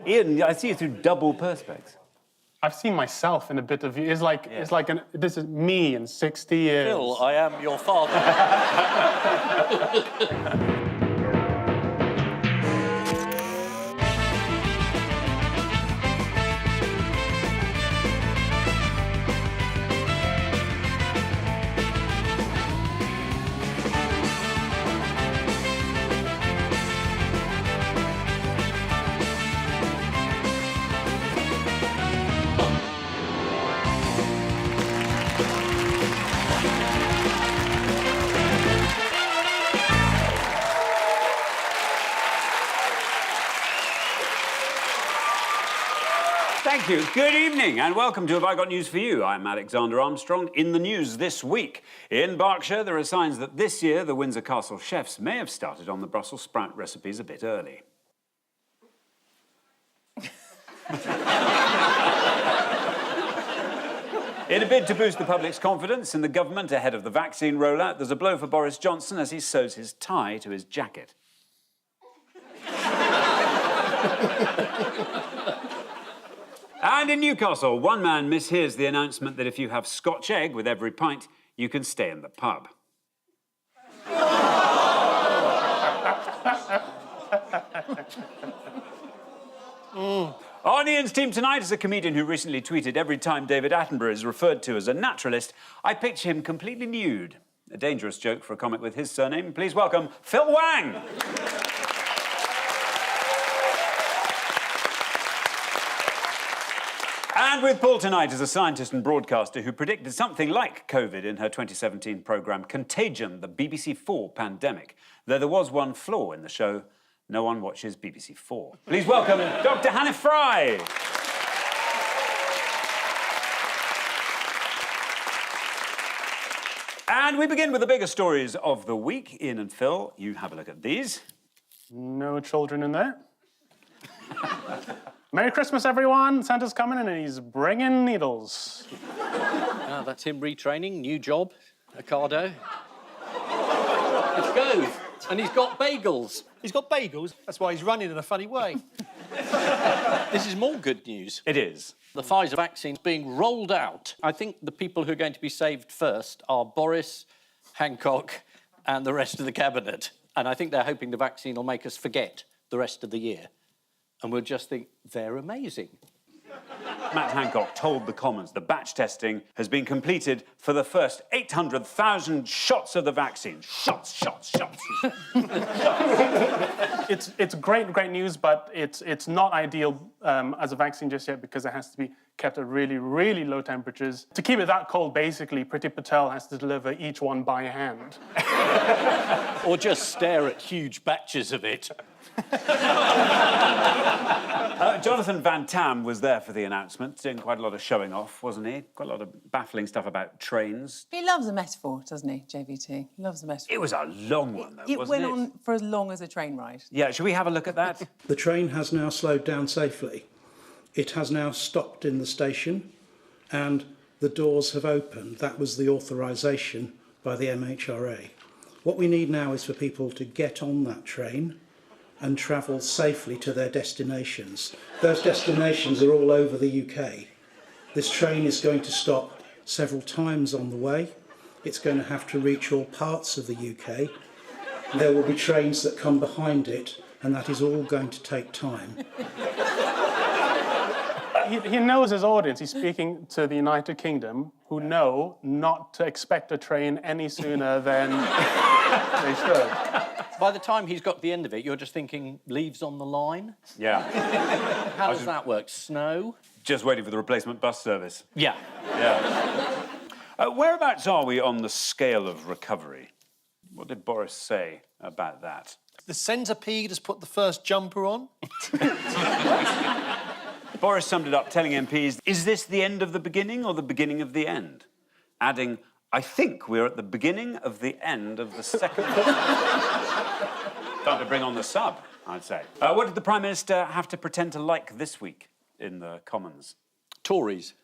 Ian, I see you through double perspex. I've seen myself in a bit of you. It's like this is me in 60 years. Phil, I am your father. Thank you. Good evening and welcome to Have I Got News For You? I'm Alexander Armstrong. In the news this week, in Berkshire, there are signs that this year the Windsor Castle chefs may have started on the Brussels sprout recipes a bit early. In a bid to boost the public's confidence in the government ahead of the vaccine rollout, there's a blow for Boris Johnson as he sews his tie to his jacket. And in Newcastle, one man mishears the announcement that if you have Scotch egg with every pint, you can stay in the pub. On Ian's team tonight is a comedian who recently tweeted, "Every time David Attenborough is referred to as a naturalist, I picture him completely nude." A dangerous joke for a comic with his surname. Please welcome Phil Wang. And with Paul tonight is a scientist and broadcaster who predicted something like COVID in her 2017 programme Contagion, the BBC 4 pandemic. Though there was one flaw in the show, no one watches BBC 4. Please welcome Dr. Hannah Fry. And we begin with the bigger stories of the week. Ian and Phil, you have a look at these. No children in there. Merry Christmas, everyone. Santa's coming and he's bringing needles. That's him retraining, new job, Ocado. Let's go. And he's got bagels. He's got bagels. That's why he's running in a funny way. This is more good news. It is. The Pfizer vaccine's being rolled out. I think the people who are going to be saved first are Boris, Hancock and the rest of the cabinet. And I think they're hoping the vaccine will make us forget the rest of the year. And we'll just think, they're amazing. Matt Hancock told the Commons the batch testing has been completed for the first 800,000 shots of the vaccine. Shots. It's great news, but it's not ideal as a vaccine just yet because it has to be kept at really, really low temperatures. To keep it that cold, basically, Priti Patel has to deliver each one by hand. Or just stare at huge batches of it. Jonathan Van Tam was there for the announcement, doing quite a lot of showing off, wasn't he? Quite a lot of baffling stuff about trains. He loves a metaphor, doesn't he, JVT? He loves a metaphor. It was a long one, though, wasn't it? It went on for as long as a train ride. Yeah, should we have a look at that? The train has now slowed down safely. It has now stopped in the station and the doors have opened. That was the authorisation by the MHRA. What we need now is for people to get on that train and travel safely to their destinations. Those destinations are all over the UK. This train is going to stop several times on the way. It's going to have to reach all parts of the UK. There will be trains that come behind it, and that is all going to take time. He knows his audience. He's speaking to the United Kingdom, who know not to expect a train any sooner than they should. By the time he's got to the end of it, you're just thinking, leaves on the line? Yeah. How does that work? Snow? Just waiting for the replacement bus service. Yeah. Whereabouts are we on the scale of recovery? What did Boris say about that? The centipede has put the first jumper on. Boris summed it up, telling MPs, is this the end of the beginning or the beginning of the end? Adding, I think we're at the beginning of the end of the second. Time to bring on the sub, I'd say. What did the Prime Minister have to pretend to like this week in the Commons? Tories.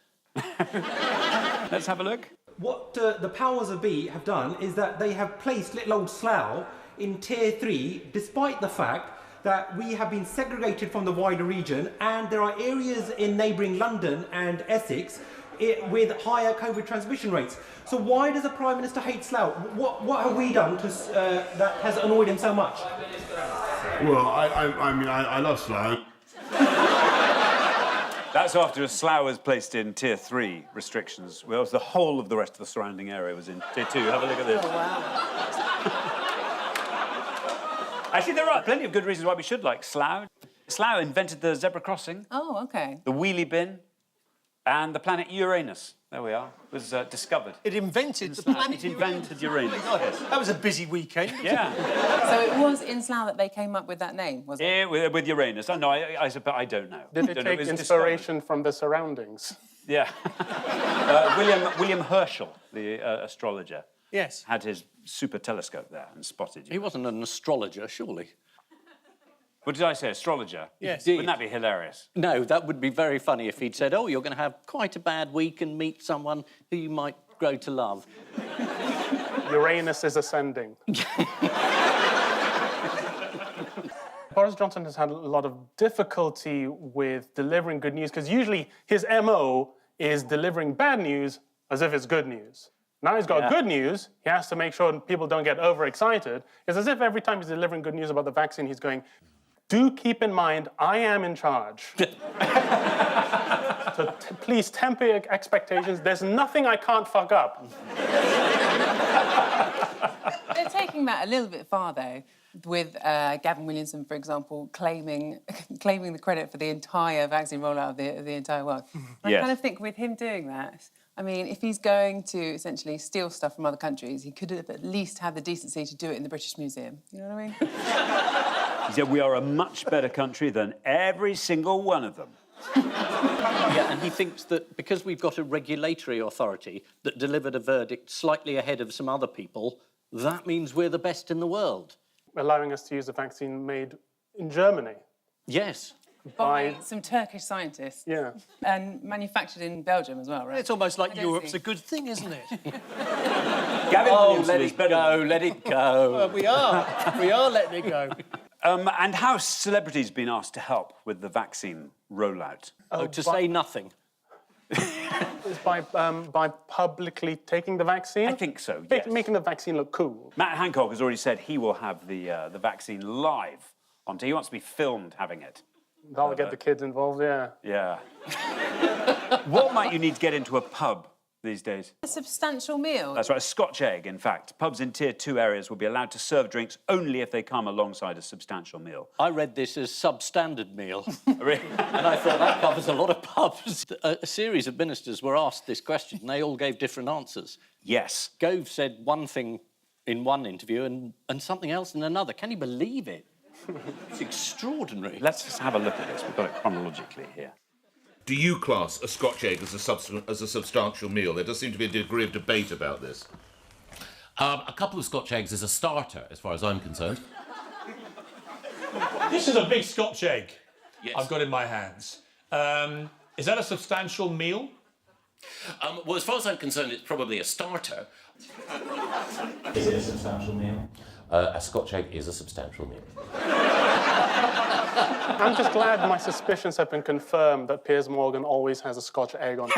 Let's have a look. What the powers of be have done is that they have placed little old Slough in Tier 3, despite the fact that we have been segregated from the wider region, and there are areas in neighbouring London and Essex with higher COVID transmission rates. So why does the Prime Minister hate Slough? What have we done that has annoyed him so much? Well, I love Slough. That's after Slough was placed in Tier 3 restrictions, whereas the whole of the rest of the surrounding area was in Tier 2. Have a look at this. Oh, wow. Actually, there are plenty of good reasons why we should like Slough. Slough invented the zebra crossing, Oh, OK. the wheelie bin, and the planet Uranus. There we are. Was discovered. It invented the planet. It invented Uranus. Yes. That was a busy weekend. Yeah. So it was in Slough that they came up with that name, was it? Yeah, with Uranus. I don't know. Did they Don't know. take It was inspiration from the surroundings? discovered. Yeah. William Herschel, the astrologer, Yes. had his super telescope there and spotted you. He wasn't an astrologer, surely. What did I say? Astrologer? Yes. Wouldn't that be hilarious? No, that would be very funny if he'd said, oh, you're going to have quite a bad week and meet someone who you might grow to love. Uranus is ascending. Boris Johnson has had a lot of difficulty with delivering good news because usually his MO is delivering bad news as if it's good news. Now he's got good news, he has to make sure people don't get overexcited. It's as if every time he's delivering good news about the vaccine, he's going, do keep in mind, I am in charge. So please temper your expectations. There's nothing I can't fuck up. They're taking that a little bit far, though, with Gavin Williamson, for example, claiming the credit for the entire vaccine rollout of the entire world. I Yes. kind of think with him doing that, I mean, if he's going to essentially steal stuff from other countries, he could have at least had the decency to do it in the British Museum. You know what I mean? He said, we are a much better country than every single one of them. Yeah, and he thinks that because we've got a regulatory authority that delivered a verdict slightly ahead of some other people, that means we're the best in the world. Allowing us to use a vaccine made in Germany. Yes. By some Turkish scientists. Yeah. And manufactured in Belgium as well, right? It's almost like I don't Europe's see. a good thing, isn't it? Gavin Oh, Williamson let is it better go, let it go. We are. We are letting it go. And how have celebrities been asked to help with the vaccine rollout? To say nothing. Is by publicly taking the vaccine? I think so, yes. Making the vaccine look cool. Matt Hancock has already said he will have the vaccine live on. He wants to be filmed having it. That'll get the kids involved, yeah. Yeah. What might you need to get into a pub these days? A substantial meal. That's right, a Scotch egg, in fact. Pubs in Tier 2 areas will be allowed to serve drinks only if they come alongside a substantial meal. I read this as substandard meal. Really? And I thought that covers a lot of pubs. A series of ministers were asked this question, and they all gave different answers. Yes. Gove said one thing in one interview and something else in another. Can you believe it? It's extraordinary. Let's just have a look at this. We've got it chronologically here. Do you class a Scotch egg as a substantial meal? There does seem to be a degree of debate about this. A couple of Scotch eggs is a starter, as far as I'm concerned. This is a big Scotch egg Yes. I've got in my hands. Is that a substantial meal? Well, as far as I'm concerned, it's probably a starter. Is it a substantial meal? A Scotch egg is a substantial meal. I'm just glad my suspicions have been confirmed that Piers Morgan always has a Scotch egg on. You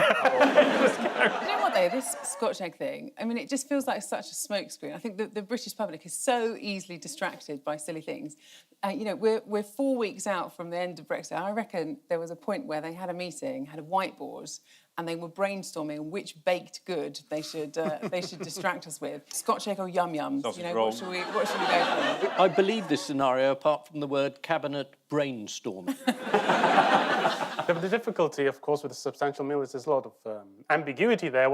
know what, though, this Scotch egg thing, I mean, it just feels like such a smokescreen. I think the British public is so easily distracted by silly things. You know, we're 4 weeks out from the end of Brexit. I reckon there was a point where they had a meeting, had a whiteboard, and they were brainstorming which baked good they should distract us with. Scotch egg or yum-yums? Sausage You know, roll. what should we go for? I believe this scenario, apart from the word cabinet brainstorm. The difficulty, of course, with a substantial meal is there's a lot of ambiguity there.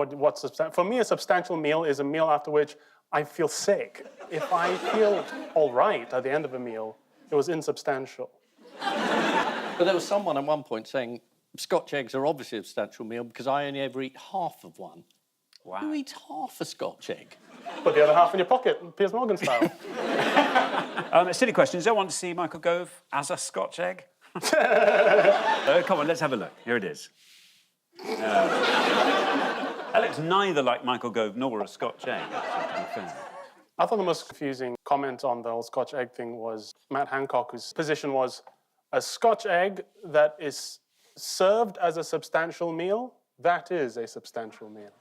For me, a substantial meal is a meal after which I feel sick. If I feel all right at the end of a meal, it was insubstantial. But there was someone at one point saying, Scotch eggs are obviously a substantial meal because I only ever eat half of one. Wow. Who eats half a Scotch egg? Put the other half in your pocket, Piers Morgan style. A silly question. Does anyone want to see Michael Gove as a Scotch egg? Come on, let's have a look. Here it is. That looks neither like Michael Gove nor a Scotch egg, actually, to be fair. I thought the most confusing comment on the whole Scotch egg thing was Matt Hancock, whose position was a Scotch egg that is served as a substantial meal, that is a substantial meal.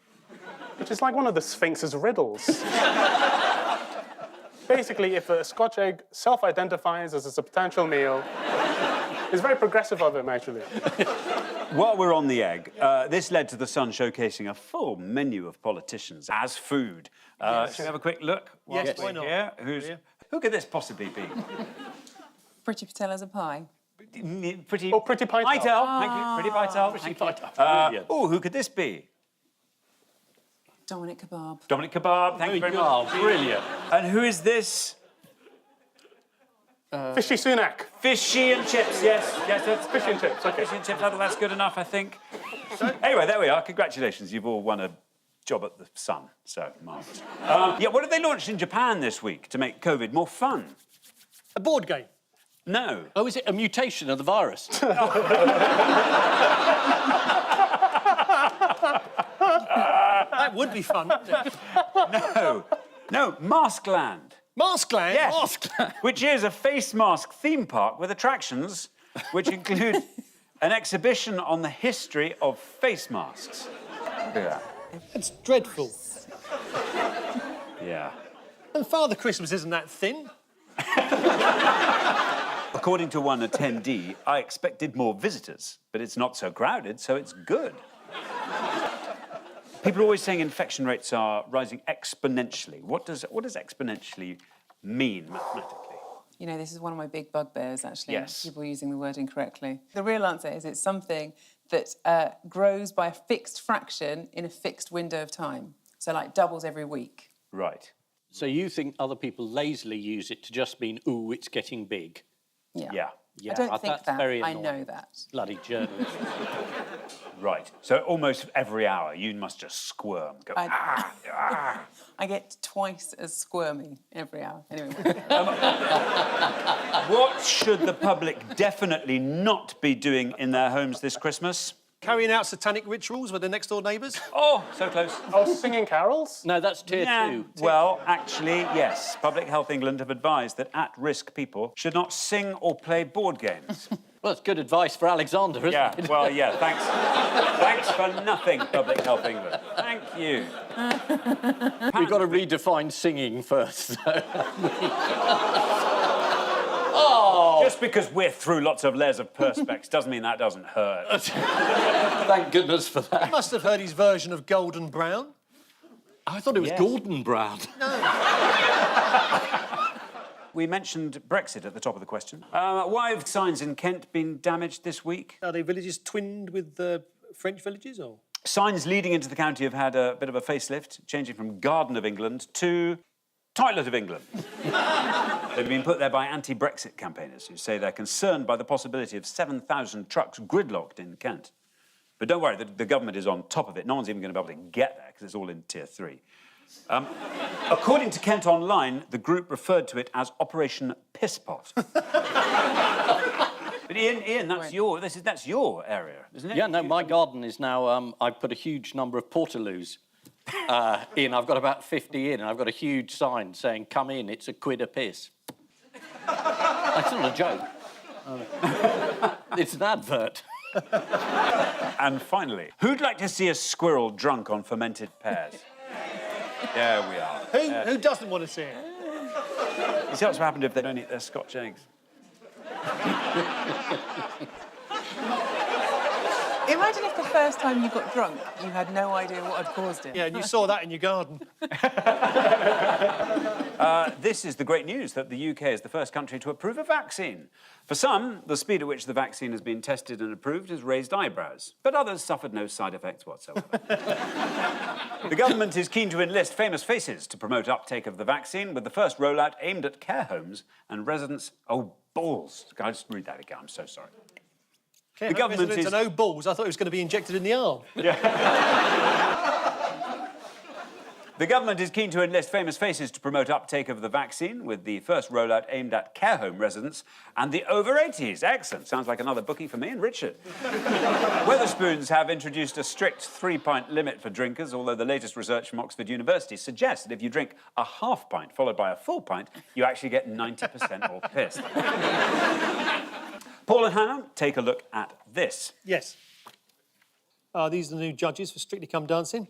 Which is like one of the Sphinx's riddles. Basically, if a Scotch egg self-identifies as a substantial meal, it's very progressive of him, actually. While we're on the egg, this led to The Sun showcasing a full menu of politicians as food. Shall we have a quick look? Yes, why not? Here? Who could this possibly be? Priti Patel as a pie. Pretty Pretty Patel. Thank you. Pretty Patel. Thank you. Oh, who could this be? Dominic Kebab. Dominic Kebab. Thank you very much. Oh, brilliant. And who is this? Fishy Sunak. Fishy and chips. Yes, that's Fish and chips, okay. Fish and chips. That's good enough, I think. Anyway, there we are. Congratulations. You've all won a job at The Sun. So marvellous. What have they launched in Japan this week to make COVID more fun? A board game. No. Oh, is it a mutation of the virus? That would be fun, wouldn't it? No, Maskland. Maskland? Yes. Maskland. Which is a face mask theme park with attractions which include an exhibition on the history of face masks. Look at that. That's dreadful. Yeah. And Father Christmas isn't that thin. According to one attendee, I expected more visitors, but it's not so crowded, so it's good. People are always saying infection rates are rising exponentially. What does exponentially mean mathematically? You know, this is one of my big bugbears, actually. Yes. People using the word incorrectly. The real answer is it's something that grows by a fixed fraction in a fixed window of time. So, like, doubles every week. Right. So you think other people lazily use it to just mean, ooh, it's getting big? Yeah. I don't think that's that. very I annoying. know that. Bloody journalists. Right. So almost every hour you must just squirm. Go, I get twice as squirmy every hour. Anyway. What should the public definitely not be doing in their homes this Christmas? Carrying out satanic rituals with their next-door neighbours. Oh, so close. Oh, singing carols? No, that's tier two. Well, actually, yes. Public Health England have advised that at-risk people should not sing or play board games. Well, it's good advice for Alexander, isn't it? Thanks. Thanks for nothing, Public Health England. Thank you. We've got to redefine singing first, though. Just because we're through lots of layers of perspex doesn't mean that doesn't hurt. Thank goodness for that. You must have heard his version of Golden Brown. I thought it was Gordon Brown. We mentioned Brexit at the top of the question. Why have signs in Kent been damaged this week? Are they villages twinned with the French villages, or...? Signs leading into the county have had a bit of a facelift, changing from Garden of England to Toilet of England. They've been put there by anti-Brexit campaigners who say they're concerned by the possibility of 7,000 trucks gridlocked in Kent. But don't worry, the government is on top of it. No one's even going to be able to get there because it's all in Tier 3. According to Kent Online, the group referred to it as Operation Pisspot. But Ian, that's your area, isn't it? Yeah, no, my garden is now... I've put a huge number of portaloos in. I've got about 50 in, and I've got a huge sign saying, come in, it's £1 a piss. That's not a joke. It's an advert. And finally, who'd like to see a squirrel drunk on fermented pears? There we are. Who doesn't want to see it? You see what's happened if they don't eat their Scotch eggs? Imagine if the first time you got drunk, you had no idea what had caused it. Yeah, and you saw that in your garden. This is the great news that the UK is the first country to approve a vaccine. For some, the speed at which the vaccine has been tested and approved has raised eyebrows, but others suffered no side effects whatsoever. The government is keen to enlist famous faces to promote uptake of the vaccine, with the first rollout aimed at care homes and residents... Oh, balls. Can I just read that again? I'm so sorry. Okay, The government residents is- are no balls. I thought it was going to be injected in the arm. The government is keen to enlist famous faces to promote uptake of the vaccine, with the first rollout aimed at care home residents and the over-80s. Excellent. Sounds like another booking for me and Richard. Wetherspoons have introduced a strict 3-pint limit for drinkers, although the latest research from Oxford University suggests that if you drink a half pint followed by a full pint, you actually get 90% more pissed. Paul and Hannah, take a look at this. Yes. These are the new judges for Strictly Come Dancing.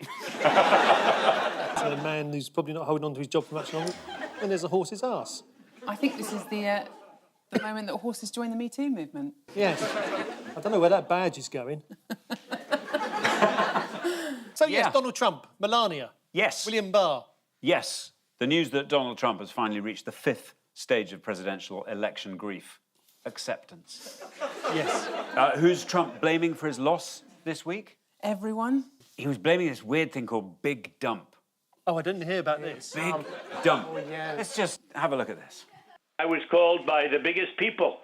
A man who's probably not holding on to his job for much longer. And there's a horse's arse. I think this is the moment that horses join the Me Too movement. Yes. I don't know where that badge is going. So, yes, Donald Trump, Melania. Yes. William Barr. Yes. The news that Donald Trump has finally reached the 5th stage of presidential election grief. Acceptance. Yes. Who's Trump blaming for his loss this week? Everyone. He was blaming this weird thing called Big Dump. Oh, I didn't hear about this. Big Dump. Oh, yes. Let's just have a look at this. I was called by the biggest people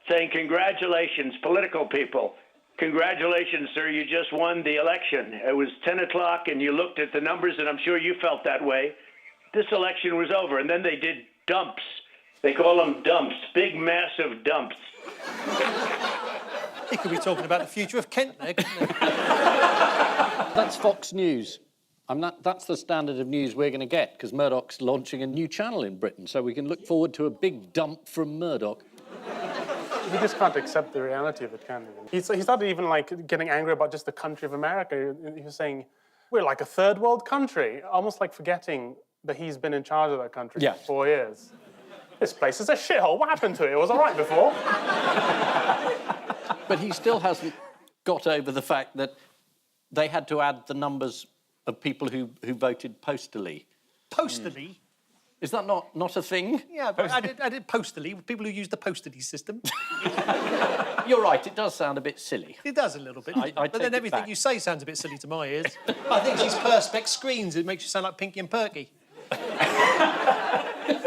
saying, congratulations, political people. Congratulations, sir, you just won the election. It was 10 o'clock and you looked at the numbers, and I'm sure you felt that way. This election was over, and then they did dumps. They call them dumps, big, massive dumps. He could be talking about the future of Kent there, couldn't he? That's Fox News. That's the standard of news we're going to get, because Murdoch's launching a new channel in Britain, so we can look forward to a big dump from Murdoch. He just can't accept the reality of it, can he? He started even, like, getting angry about just the country of America. He was saying, we're like a third world country, almost like forgetting that he's been in charge of that country for 4 years. This place is a shithole. What happened to it? It was all right before. But he still hasn't got over the fact that they had to add the numbers of people who voted postally. Postally? Is that not a thing? Yeah, but I did postally with people who use the postally system. You're right, it does sound a bit silly. It does a little bit. I but take then it everything back. you say sounds a bit silly to my ears. I think it's perspex screens. It makes you sound like Pinky and Perky.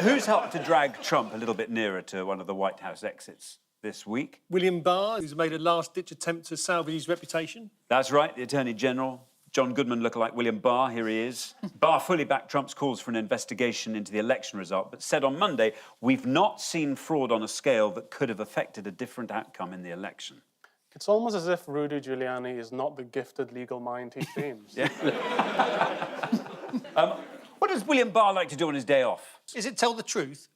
Who's helped to drag Trump a little bit nearer to one of the White House exits this week? William Barr, who's made a last-ditch attempt to salvage his reputation. That's right, the Attorney General. John Goodman lookalike William Barr, here he is. Barr fully backed Trump's calls for an investigation into the election result, but said on Monday, we've not seen fraud on a scale that could have affected a different outcome in the election. It's almost as if Rudy Giuliani is not the gifted legal mind he seems. What does William Barr like to do on his day off? Is it tell the truth?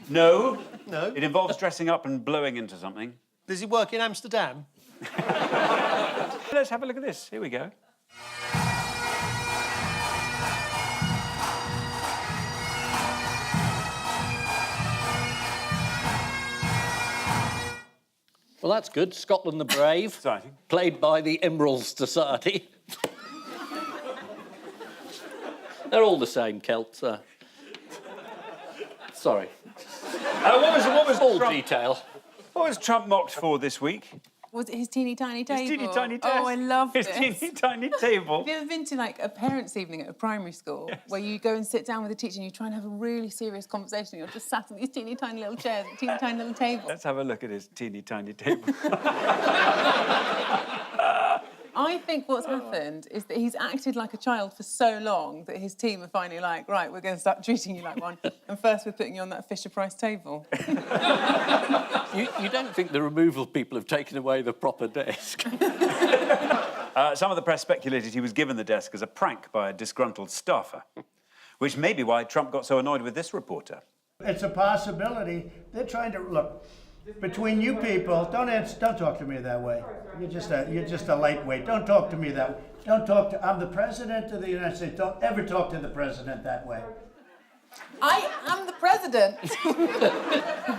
No. No. It involves dressing up and blowing into something. Does he work in Amsterdam? Let's have a look at this. Here we go. Well, that's good. Scotland the Brave. Exciting. Played by the Emerald Society. They're all the same, Celts. Sorry. What was all Trump, detail? What was Trump mocked for this week? Was it his teeny tiny table? His teeny tiny desk. Oh, I love his this. teeny tiny table. Have you ever been to, like, a parents' evening at a primary school where you go and sit down with a teacher and you try and have a really serious conversation and you're just sat on these teeny tiny little chairs, teeny tiny little table? Let's have a look at his teeny tiny table. I think what's happened is that he's acted like a child for so long that his team are finally like, right, we're going to start treating you like one, and first we're putting you on that Fisher-Price table. You don't think the removal people have taken away the proper desk? Some of the press speculated he was given the desk as a prank by a disgruntled staffer, which may be why Trump got so annoyed with this reporter. It's a possibility. They're trying to look between you people. Don't talk to me that way. You're just a lightweight. Don't talk to me that way. Don't talk to. I'm the president of the United States. Don't ever talk to the president that way. I am the president.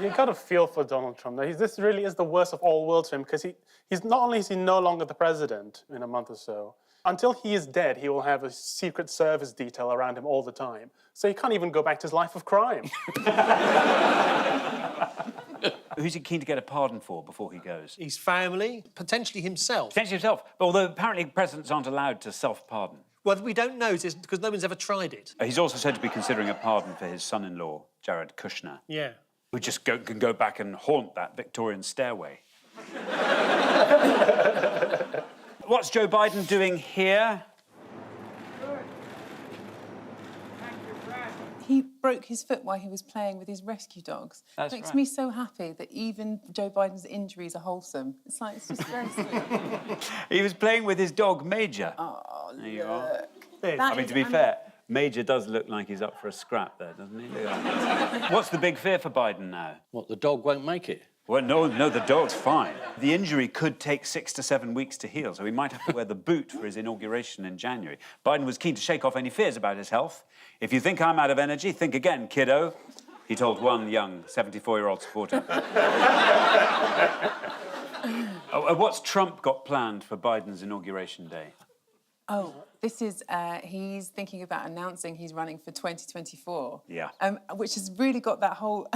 You got to feel for Donald Trump. This really is the worst of all worlds for him, because he's not only is he no longer the president in a month or so, until he is dead, he will have a Secret Service detail around him all the time. So he can't even go back to his life of crime. Who's he keen to get a pardon for before he goes? His family, potentially himself. Potentially himself, although apparently presidents aren't allowed to self-pardon. Well, we don't know because no one's ever tried it. He's also said to be considering a pardon for his son-in-law, Jared Kushner. Yeah. Who just can go back and haunt that Victorian stairway. What's Joe Biden doing here? broke his foot while he was playing with his rescue dogs. That's Makes right. me so happy that even Joe Biden's injuries are wholesome. It's like, it's just very sweet. He was playing with his dog, Major. Oh, There you are. That I mean, is to be fair, Major does look like he's up for a scrap there, doesn't he? Look at that. What's the big fear for Biden now? What, the dog won't make it? Well, no, the dog's fine. The injury could take 6 to 7 weeks to heal, so he might have to wear the boot for his inauguration in January. Biden was keen to shake off any fears about his health. If you think I'm out of energy, think again, kiddo, he told one young 74-year-old supporter. What's Trump got planned for Biden's inauguration day? Oh, this is, he's thinking about announcing he's running for 2024. Yeah. Which has really got that whole,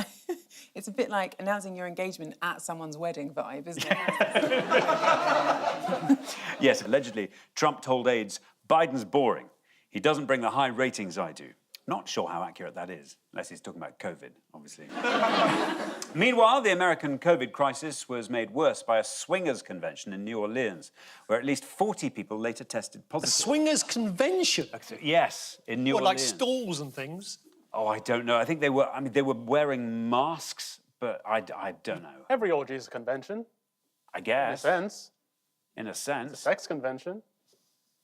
it's a bit like announcing your engagement at someone's wedding vibe, isn't it? Yes, allegedly, Trump told aides, Biden's boring. He doesn't bring the high ratings I do. Not sure how accurate that is, unless he's talking about COVID, obviously. Meanwhile, the American COVID crisis was made worse by a swingers convention in New Orleans, where at least 40 people later tested A positive. swingers convention? Yes, in New What, Orleans. like stalls and things? Oh, I don't know. I think they were wearing masks, but I don't know. Every orgy is a convention, I in a guess. sense. In a It's a sense. sex convention.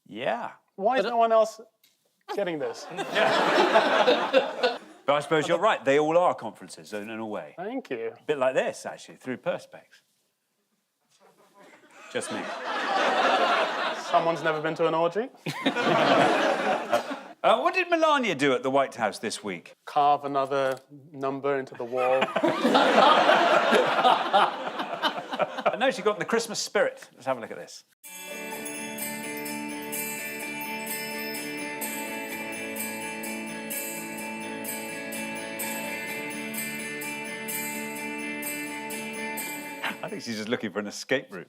Yeah. Why is no one else getting this? But I suppose you're right. They all are conferences in a way. Thank you. A bit like this, actually, through Perspex. Just me. Someone's never been to an orgy. What did Melania do at the White House this week? Carve another number into the wall. No, she got in the Christmas spirit. Let's have a look at this. I think she's just looking for an escape route.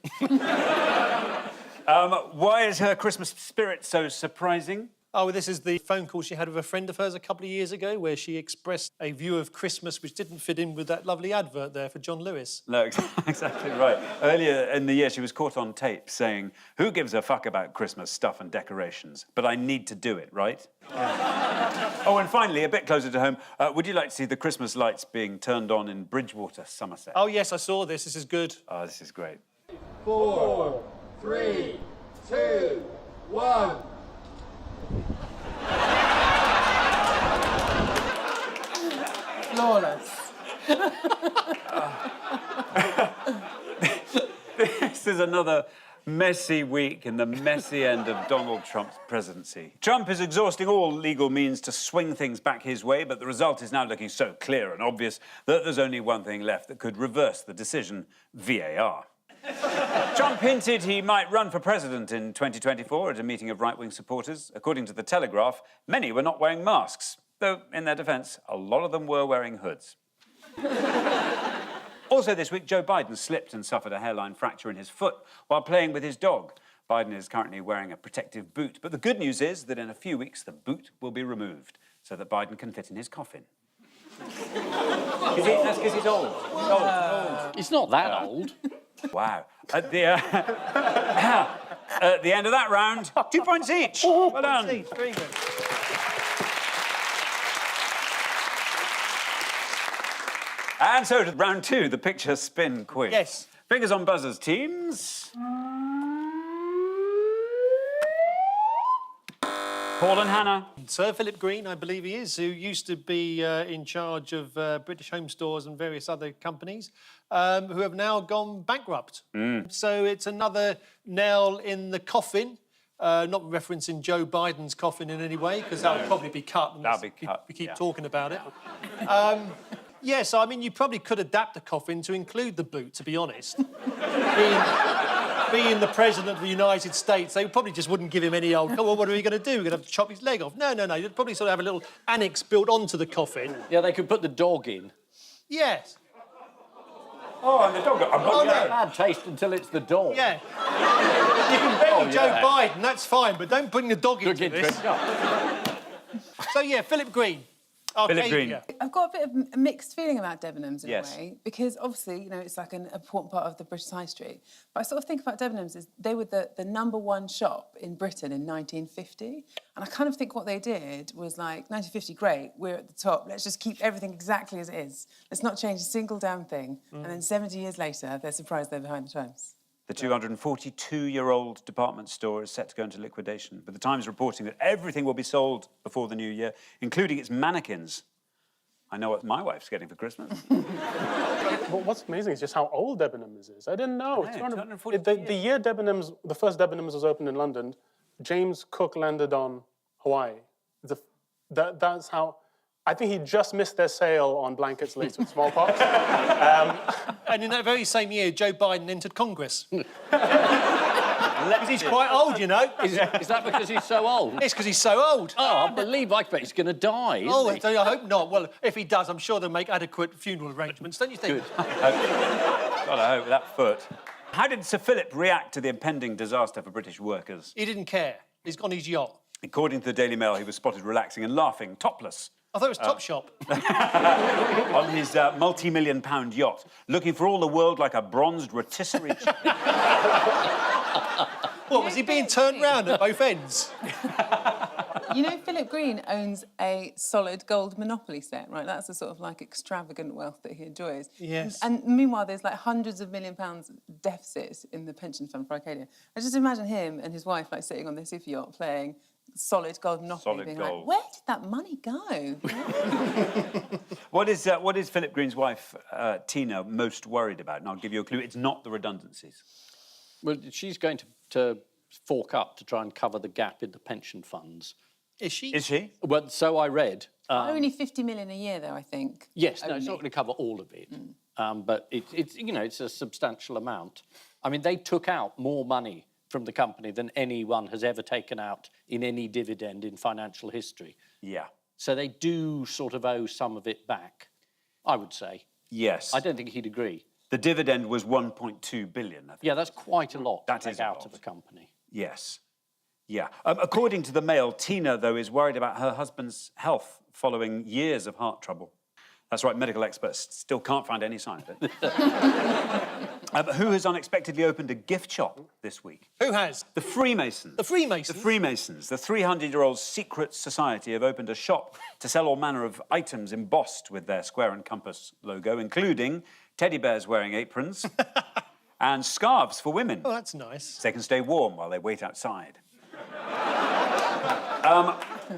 Why is her Christmas spirit so surprising? Oh, well, this is the phone call she had with a friend of hers a couple of years ago where she expressed a view of Christmas which didn't fit in with that lovely advert there for John Lewis. No, exactly right. Earlier in the year, she was caught on tape saying, who gives a fuck about Christmas stuff and decorations? But I need to do it, right? Yeah. Oh, and finally, a bit closer to home, would you like to see the Christmas lights being turned on in Bridgewater, Somerset? Oh, yes, I saw this. This is good. Oh, this is great. 4, 3, 2, 1. Flawless. This is another messy week in the messy end of Donald Trump's presidency. Trump is exhausting all legal means to swing things back his way, but the result is now looking so clear and obvious that there's only one thing left that could reverse the decision: VAR. Trump hinted he might run for president in 2024 at a meeting of right-wing supporters. According to The Telegraph, many were not wearing masks, though, in their defence, a lot of them were wearing hoods. Also this week, Joe Biden slipped and suffered a hairline fracture in his foot while playing with his dog. Biden is currently wearing a protective boot, but the good news is that in a few weeks, the boot will be removed so that Biden can fit in his coffin. That's because he's old. He's old. He's not that old. Wow. At the end of that round, 2 points each. Well done. Very good. And so to round 2, the picture spin quiz. Yes. Fingers on buzzers, teams. Paul and Hannah. Sir Philip Green, I believe he is, who used to be in charge of British Home Stores and various other companies, who have now gone bankrupt. So it's another nail in the coffin. Not referencing Joe Biden's coffin in any way, because that'll probably be cut. That'll be cut, We keep yeah. talking about it. Yes, I mean, you probably could adapt the coffin to include the boot, to be honest. Being the President of the United States, they probably just wouldn't give him any old, oh, well, what are we going to do? We're going to have to chop his leg off. No. You'd probably sort of have a little annex built onto the coffin. Yeah, they could put the dog in. Yes. Oh, and the dog. Bad taste until it's the dog. Yeah. You can bury Joe Biden, that's fine, but don't bring the dog into this. So, yeah, Philip Green. Philip Green. I've got a bit of a mixed feeling about Debenhams in Yes. a way, because obviously, you know, it's like an important part of the British High Street. But I sort of think about Debenhams as they were the #1 shop in Britain in 1950. And I kind of think what they did was like, 1950, great, we're at the top, let's just keep everything exactly as it is. Let's not change a single damn thing. And then 70 years later, they're surprised they're behind the times. The 242-year-old department store is set to go into liquidation, with the Times reporting that everything will be sold before the new year, including its mannequins. I know what my wife's getting for Christmas. But what's amazing is just how old Debenhams is. I didn't know. Yeah, 240 the year Debenhams, the first Debenhams was opened in London, James Cook landed on Hawaii. That's how... I think he just missed their sale on blankets laced with smallpox. And in that very same year, Joe Biden entered Congress. Because he's quite old, you know. Is that because he's so old? It's because he's so old. Oh, I believe, I bet he's going to die, isn't he? I hope not. Well, if he does, I'm sure they'll make adequate funeral arrangements, don't you think? God, I hope, with that foot. How did Sir Philip react to the impending disaster for British workers? He didn't care. He's on his yacht. According to the Daily Mail, he was spotted relaxing and laughing, topless, I thought it was Topshop. on his multi-million-pound yacht, looking for all the world like a bronzed rotisserie chicken. What, was he being turned round at both ends? You know, Philip Green owns a solid gold Monopoly set, right? That's the sort of like extravagant wealth that he enjoys. Yes. And meanwhile, there's like hundreds of £1 million deficit in the pension fund for Arcadia. I just imagine him and his wife like sitting on their super yacht playing solid gold Monopoly, Solid being gold. like, where did that money go? What is Philip Green's wife, Tina, most worried about? And I'll give you a clue. It's not the redundancies. Well, she's going to fork up to try and cover the gap in the pension funds. Is she? Is she? Well, so I read. Only 50 million a year, though, I think. Yes, no, Only. it's not going to cover all of it. But it's you know, it's a substantial amount. I mean, they took out more money from the company than anyone has ever taken out in any dividend in financial history. Yeah. So they do sort of owe some of it back, I would say. Yes. I don't think he'd agree. The dividend was 1.2 billion, I think. Yeah, that's quite a lot That to is take a out lot. of a company. Yes. Yeah. According to the Mail, Tina, though, is worried about her husband's health following years of heart trouble. That's right, medical experts still can't find any sign of it. Who has unexpectedly opened a gift shop this week? Who has? The Freemasons. The Freemasons? The Freemasons, the 300-year-old secret society, have opened a shop to sell all manner of items embossed with their square and compass logo, including teddy bears wearing aprons and scarves for women. Oh, that's nice. So they can stay warm while they wait outside.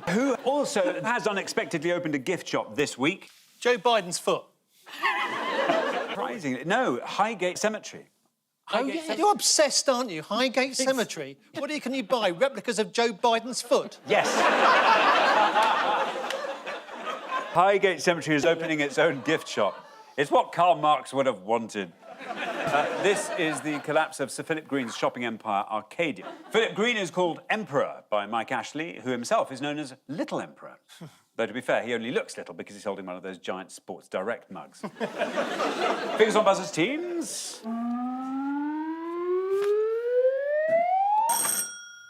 Who also has unexpectedly opened a gift shop this week? Joe Biden's foot. Surprisingly, no, Highgate Cemetery. You're obsessed, aren't you? Highgate Cemetery. What can you buy? Replicas of Joe Biden's foot? Yes. Highgate Cemetery is opening its own gift shop. It's what Karl Marx would have wanted. This is the collapse of Sir Philip Green's shopping empire, Arcadia. Philip Green is called Emperor by Mike Ashley, who himself is known as Little Emperor. Though, to be fair, he only looks little because he's holding one of those giant Sports Direct mugs. Fingers on buzzers, teams.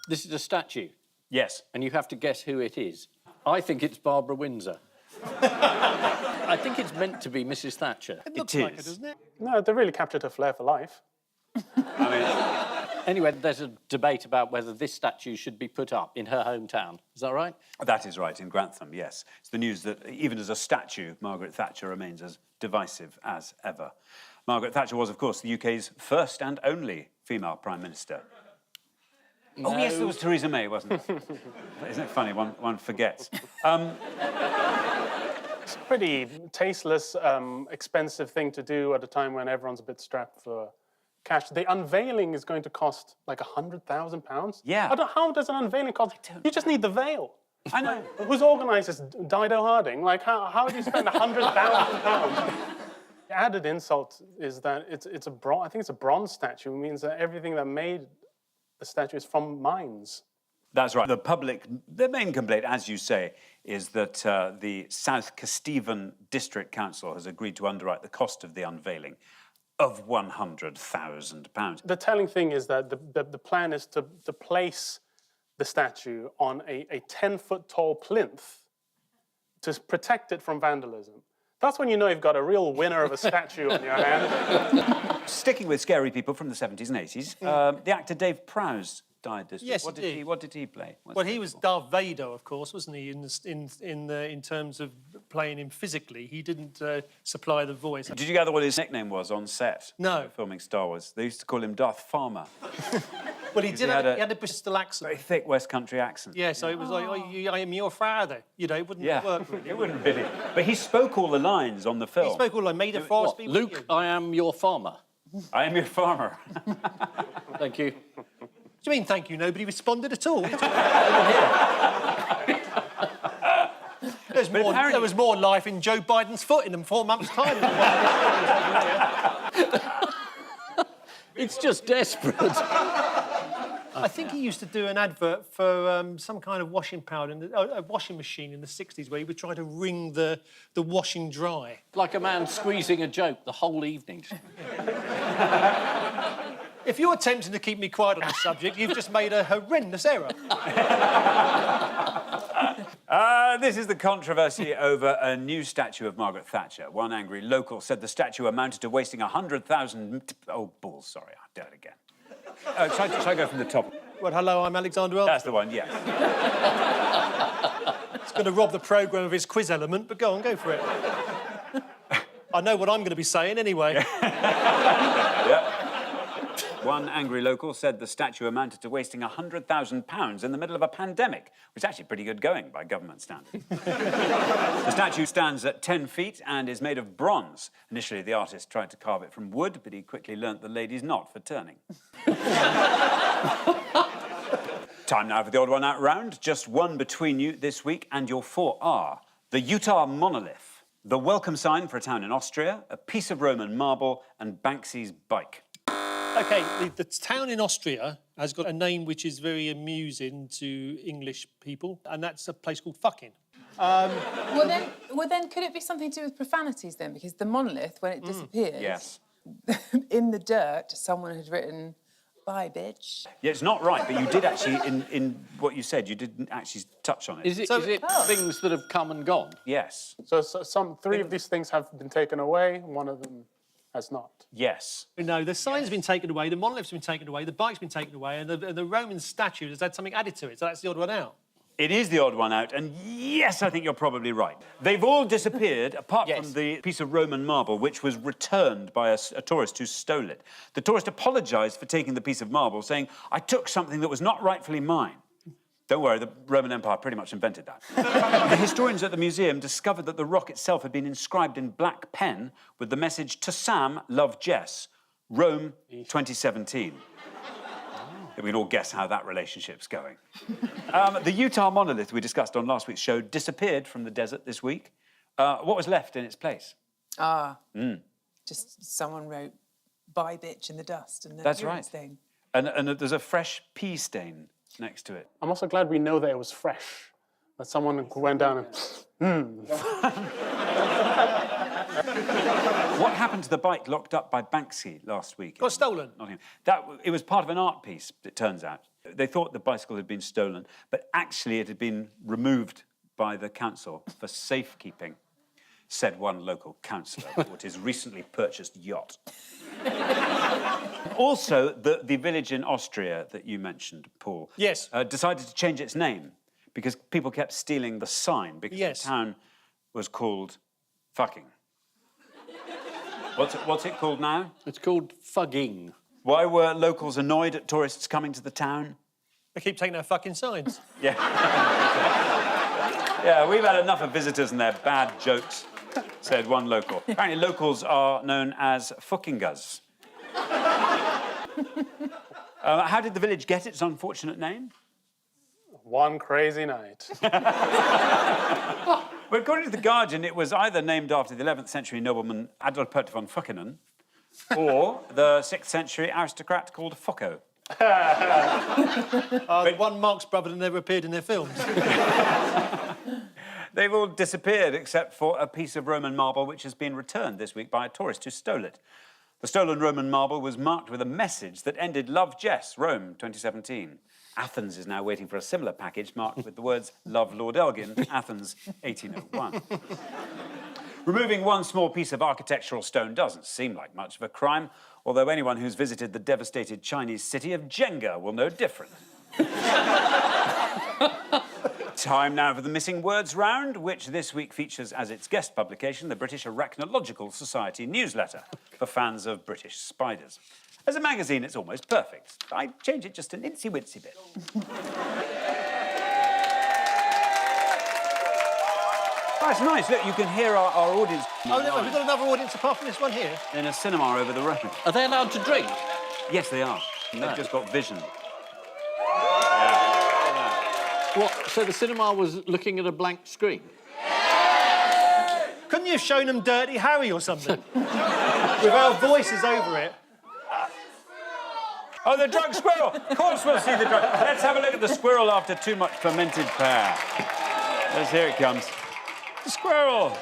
This is a statue. Yes. And you have to guess who it is. I think it's Barbara Windsor. I think it's meant to be Mrs. Thatcher. It looks like it, doesn't it? No, they really captured her flair for life. Anyway, there's a debate about whether this statue should be put up in her hometown. Is that right? That is right, in Grantham, yes. It's the news that even as a statue, Margaret Thatcher remains as divisive as ever. Margaret Thatcher was, of course, the UK's first and only female Prime Minister. No. Oh, yes, there was Theresa May, wasn't it? Isn't it funny? One forgets. It's a pretty tasteless, expensive thing to do at a time when everyone's a bit strapped for cash. The unveiling is going to cost like £100,000. Yeah. How does an unveiling cost? You just need the veil. I know. Who's organised this? Dido Harding? Like, how do you spend £100,000? The added insult is that I think it's a bronze statue. It means that everything that made the statue is from mines. That's right. The main complaint, as you say, is that the South Kesteven District Council has agreed to underwrite the cost of the unveiling of £100,000. The telling thing is that the plan is to place the statue on a 10-foot tall plinth to protect it from vandalism. That's when you know you've got a real winner of a statue on your hand. Sticking with scary people from the 70s and 80s, the actor Dave Prowse died this Yes, week. What did he play? Well, he was Darth Vader, of course, wasn't he? In terms of playing him physically, he didn't supply the voice. Did you gather what his nickname was on set? No. Filming Star Wars. They used to call him Darth Farmer. Well, he had a Bristol accent. Very thick West Country accent. Yeah, so it was like, I am your father. You know, it wouldn't work really. It wouldn't really. But he spoke all the lines on the film. He spoke all like, may the force be with Luke, you. I am your farmer. I am your farmer. Thank you. What do you mean, thank you? Nobody responded at all. There was more life in Joe Biden's foot in 4 months' time. It's just desperate. I think he used to do an advert for some kind of washing powder, a washing machine in the 60s, where he would try to wring the washing dry. Like a man squeezing a joke the whole evening. If you're attempting to keep me quiet on this subject, you've just made a horrendous error. This is the controversy over a new statue of Margaret Thatcher. One angry local said the statue amounted to wasting 100,000... Oh, balls, sorry, I'll do it again. Shall I go from the top? Well, hello, I'm Alexander Armstrong. That's the one, yes. It's going to rob the programme of his quiz element, but go on, go for it. I know what I'm going to be saying anyway. Yeah. One angry local said the statue amounted to wasting £100,000 in the middle of a pandemic, which is actually pretty good going by government standards. The statue stands at 10 feet and is made of bronze. Initially, the artist tried to carve it from wood, but he quickly learnt the lady's not for turning. Time now for the odd one out round. Just one between you this week, and your four are the Utah monolith, the welcome sign for a town in Austria, a piece of Roman marble, and Banksy's bike. OK, the town in Austria has got a name which is very amusing to English people, and that's a place called fucking. Well, then, could it be something to do with profanities, then? Because the monolith, when it disappeared... Yes. In the dirt, someone had written, bye, bitch. Yeah, it's not right, but you did actually, in what you said, you didn't actually touch on it. Is it things that have come and gone? Yes. So three of these things have been taken away, one of them has not. Yes. No, the sign's been taken away, the monolith's been taken away, the bike's been taken away, and the Roman statue has had something added to it, so that's the odd one out. It is the odd one out, and yes, I think you're probably right. They've all disappeared, apart from the piece of Roman marble, which was returned by a tourist who stole it. The tourist apologised for taking the piece of marble, saying, I took something that was not rightfully mine. Don't worry, the Roman Empire pretty much invented that. The historians at the museum discovered that the rock itself had been inscribed in black pen with the message, to Sam, love Jess, Rome 2017. We can all guess how that relationship's going. The Utah monolith we discussed on last week's show disappeared from the desert this week. What was left in its place? Just someone wrote, bye, bitch, in the dust. And That's right. Thing. And there's a fresh pea stain next to it. I'm also glad we know that it was fresh. That someone went down and... What happened to the bike locked up by Banksy last week? Got stolen. It was part of an art piece, it turns out. They thought the bicycle had been stolen, but actually it had been removed by the council for safekeeping, said one local councillor bought his recently purchased yacht. Also, the village in Austria that you mentioned, Paul, decided to change its name because people kept stealing the sign because the town was called fucking. What's it called now? It's called fugging. Why were locals annoyed at tourists coming to the town? They keep taking our fucking signs. Yeah. Yeah, we've had enough of visitors and their bad jokes, said one local. Apparently locals are known as fuckingas. How did the village get its unfortunate name? One crazy night. Well, according to The Guardian, it was either named after the 11th century nobleman Adalbert von Fuckenen or the 6th century aristocrat called Focko. The one Marx brother that never appeared in their films. They've all disappeared except for a piece of Roman marble which has been returned this week by a tourist who stole it. The stolen Roman marble was marked with a message that ended Love Jess, Rome 2017. Athens is now waiting for a similar package marked with the words Love Lord Elgin, Athens 1801. Removing one small piece of architectural stone doesn't seem like much of a crime, although anyone who's visited the devastated Chinese city of Jenga will know different. Time now for the Missing Words round, which this week features as its guest publication the British Arachnological Society newsletter for fans of British spiders. As a magazine, it's almost perfect. I change it just an incy-wincy bit. That's nice. Look, you can hear our audience. Oh, no, have we got another audience apart from this one here? In a cinema over the road. Are they allowed to drink? Yes, they are. They've just got vision. What? So the cinema was looking at a blank screen? Couldn't you have shown them Dirty Harry or something? With our voices over it. Oh, the drunk squirrel! Of course we'll see the drunk. Let's have a look at the squirrel after too much fermented pear. Yes, here it comes. The squirrel!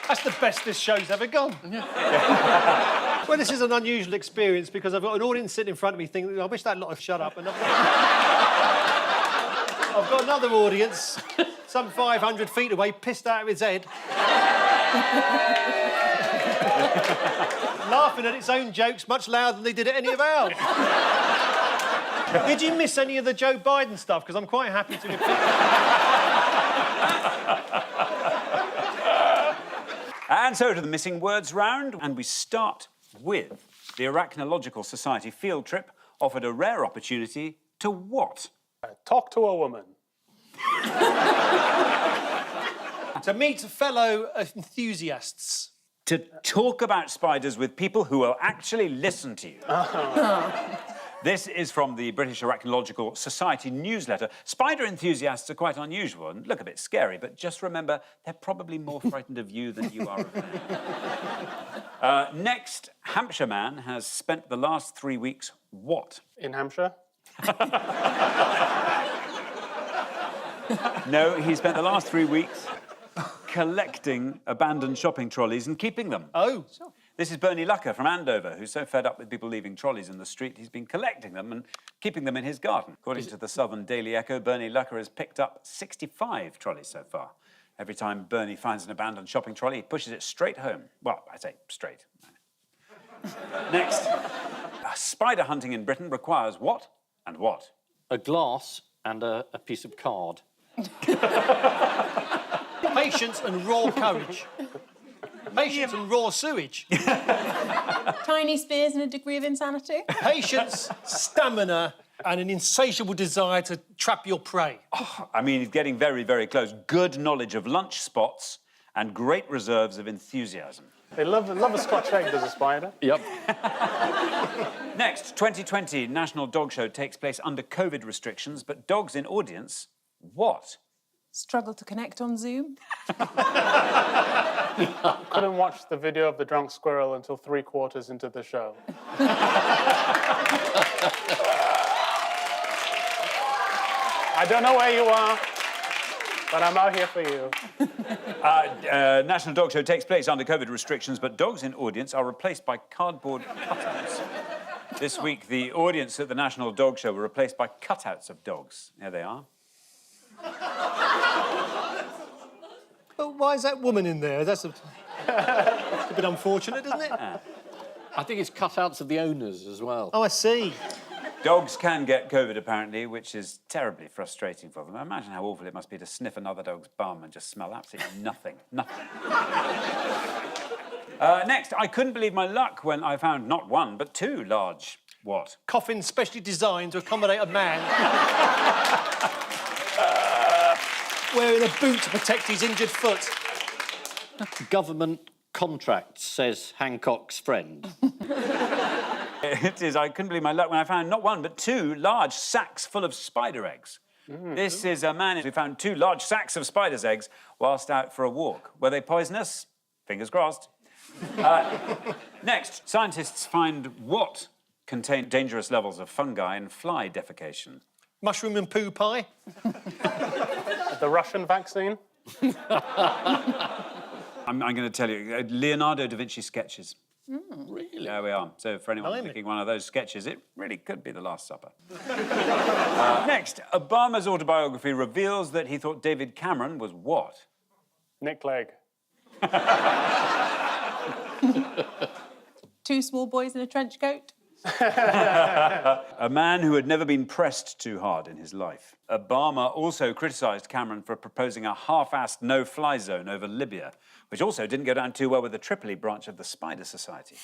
That's the best this show's ever gone. Well, this is an unusual experience because I've got an audience sitting in front of me thinking, I wish that lot would shut up. And I've got another audience, some 500 feet away, pissed out of his head. Laughing at its own jokes much louder than they did at any of ours. Did you miss any of the Joe Biden stuff? Because I'm quite happy to repeat. And so to the Missing Words round, and we start with the Arachnological Society field trip offered a rare opportunity to what? Talk to a woman. To meet fellow enthusiasts. To talk about spiders with people who will actually listen to you. This is from the British Arachnological Society newsletter. Spider enthusiasts are quite unusual and look a bit scary, but just remember, they're probably more frightened of you than you are of them. Next, Hampshire man has spent the last 3 weeks what? In Hampshire? No, he spent the last 3 weeks collecting abandoned shopping trolleys and keeping them. Oh. This is Bernie Lucker from Andover, who's so fed up with people leaving trolleys in the street, he's been collecting them and keeping them in his garden. According to the Southern Daily Echo, Bernie Lucker has picked up 65 trolleys so far. Every time Bernie finds an abandoned shopping trolley, he pushes it straight home. Well, I say straight. Next, spider hunting in Britain requires what and what? A glass and a piece of card. Patience and raw courage. Patience and raw sewage. Tiny spears and a degree of insanity. Patience, stamina, and an insatiable desire to trap your prey. Oh, I mean, he's getting very, very close. Good knowledge of lunch spots and great reserves of enthusiasm. They love a Scotch egg, does a spider. Yep. Next, 2020 National Dog Show takes place under COVID restrictions, but dogs in audience, what? Struggle to connect on Zoom. Couldn't watch the video of the drunk squirrel until 3/4 into the show. I don't know where you are, but I'm out here for you. National Dog Show takes place under COVID restrictions, but dogs in audience are replaced by cardboard cutouts. This week, the audience at the National Dog Show were replaced by cutouts of dogs. Here they are. Well, why is that woman in there? That's a bit unfortunate, isn't it? I think it's cutouts of the owners as well. Oh, I see. Dogs can get COVID, apparently, which is terribly frustrating for them. Imagine how awful it must be to sniff another dog's bum and just smell absolutely nothing. Nothing. Next, I couldn't believe my luck when I found not one, but two large... what? Coffins specially designed to accommodate a man. Wearing a boot to protect his injured foot. Government contract, says Hancock's friend. It is. I couldn't believe my luck when I found not one, but two large sacks full of spider eggs. This is a man who found two large sacks of spider's eggs whilst out for a walk. Were they poisonous? Fingers crossed. Next, scientists find what contain dangerous levels of fungi in fly defecation? Mushroom and poo pie. The Russian vaccine. I'm going to tell you, Leonardo da Vinci sketches. Really? There we are. So for anyone Blimey. picking one of those sketches, it really could be The Last Supper. Next, Obama's autobiography reveals that he thought David Cameron was what? Nick Clegg. Two small boys in a trench coat. A man who had never been pressed too hard in his life. Obama also criticised Cameron for proposing a half-assed no-fly zone over Libya, which also didn't go down too well with the Tripoli branch of the Spider Society.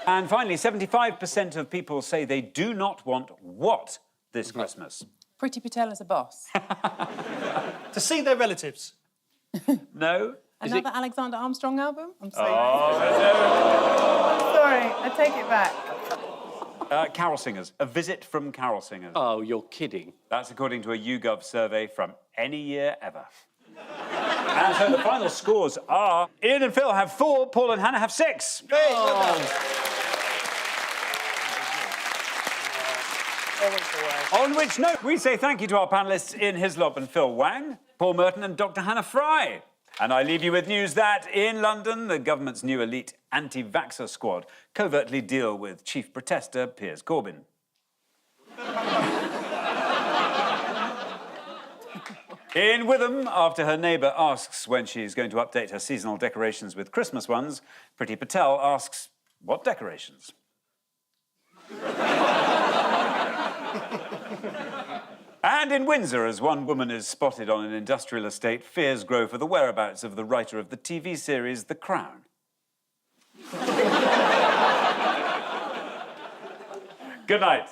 And finally, 75% of people say they do not want what this Christmas? Priti Patel as a boss. To see their relatives. No? Another Alexander Armstrong album? I'm sorry. Oh, I'm sorry, I take it back. carol singers. A visit from carol singers. Oh, you're kidding. That's according to a YouGov survey from any year ever. And so the final scores are Ian and Phil have 4, Paul and Hannah have 6. Hey, well done. On which note, we say thank you to our panellists Ian Hislop and Phil Wang, Paul Merton and Dr. Hannah Fry. And I leave you with news that in London, the government's new elite anti-vaxxer squad covertly deal with chief protester Piers Corbyn. In Witham, after her neighbour asks when she's going to update her seasonal decorations with Christmas ones, Priti Patel asks, what decorations? And in Windsor, as one woman is spotted on an industrial estate, fears grow for the whereabouts of the writer of the TV series The Crown. Good night.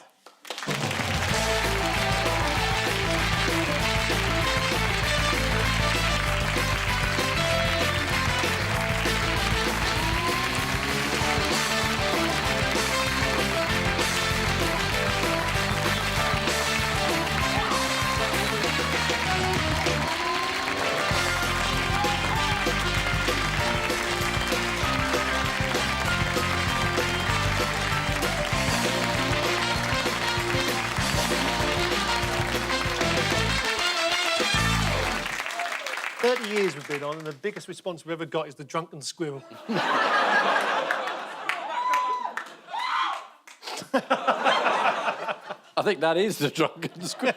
Years we've been on, and the biggest response we've ever got is the drunken squirrel. I think that is the drunken squirrel.